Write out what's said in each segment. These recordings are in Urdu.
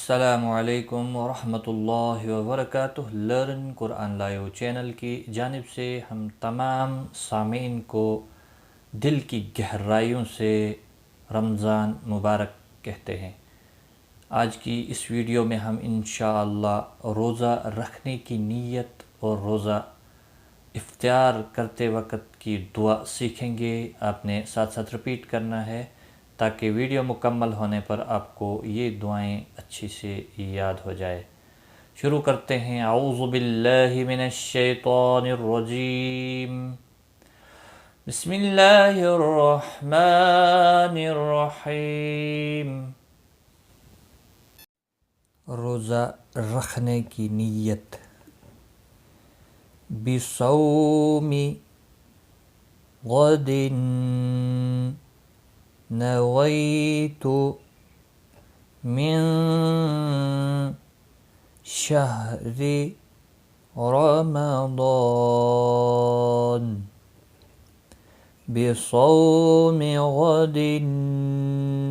السلام علیکم ورحمۃ اللہ وبرکاتہ۔ لرن قرآن لائیو چینل کی جانب سے ہم تمام سامعین کو دل کی گہرائیوں سے رمضان مبارک کہتے ہیں۔ آج کی اس ویڈیو میں ہم انشاءاللہ روزہ رکھنے کی نیت اور روزہ افطار کرتے وقت کی دعا سیکھیں گے۔ آپ نے ساتھ ساتھ رپیٹ کرنا ہے تاکہ ویڈیو مکمل ہونے پر آپ کو یہ دعائیں اچھی سے یاد ہو جائے۔ شروع کرتے ہیں۔ اعوذ باللہ من الشیطان الرجیم، بسم اللہ الرحمن الرحیم۔ روزہ رکھنے کی نیت۔ بصوم غد نویت من شہر رمضان، بصوم غد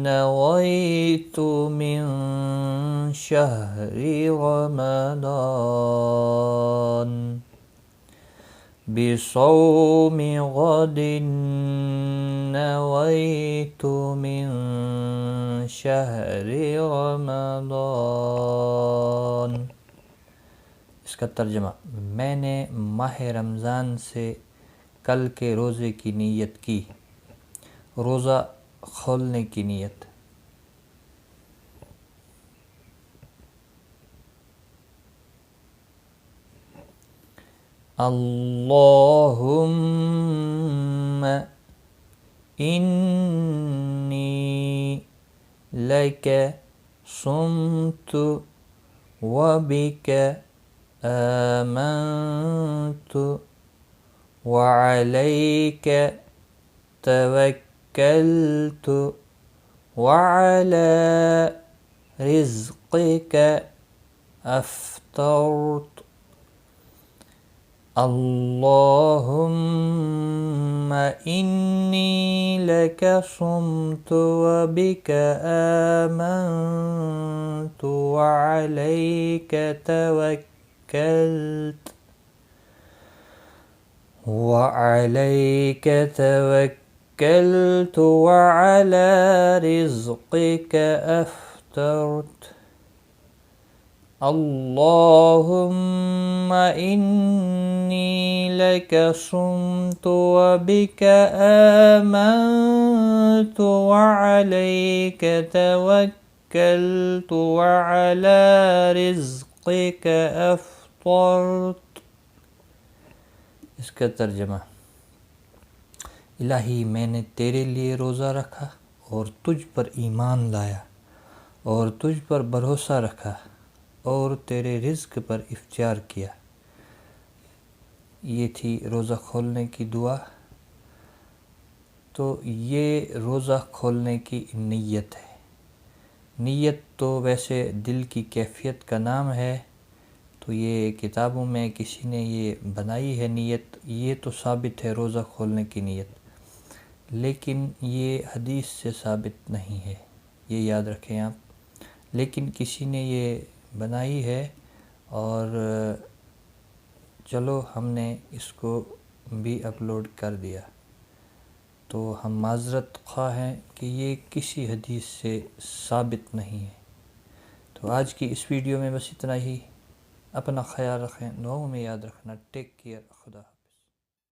نویت من شہر رمضان، بصوم غد نویت من شہر رمضان۔ اس کا ترجمہ، میں نے ماہ رمضان سے کل کے روزے کی نیت کی۔ روزہ کھولنے کی نیت۔ اللہم انی لک صمت وبک آمنت وعلیک توکلت وعلی رزقک افطرت۔ اللہم انی لک صمت وبک آمنت وعلیک توکلت وعلی رزقک افطرت۔ اللہم انی لک صمت وبک آمنت وعلیک توکلت وعلی رزقک افطرت۔ اس کا ترجمہ، الہی میں نے تیرے لیے روزہ رکھا اور تجھ پر ایمان لایا اور تجھ پر بھروسہ رکھا اور تیرے رزق پر افطار کیا۔ یہ تھی روزہ کھولنے کی دعا۔ تو یہ روزہ کھولنے کی نیت ہے۔ نیت تو ویسے دل کی کیفیت کا نام ہے، تو یہ کتابوں میں کسی نے یہ بنائی ہے نیت، یہ تو ثابت ہے روزہ کھولنے کی نیت، لیکن یہ حدیث سے ثابت نہیں ہے، یہ یاد رکھیں آپ۔ لیکن کسی نے یہ بنائی ہے اور چلو ہم نے اس کو بھی اپلوڈ کر دیا، تو ہم معذرت خواہ ہیں کہ یہ کسی حدیث سے ثابت نہیں ہے۔ تو آج کی اس ویڈیو میں بس اتنا ہی۔ اپنا خیال رکھیں، دعاؤں میں یاد رکھنا۔ ٹیک کیئر، خدا حافظ۔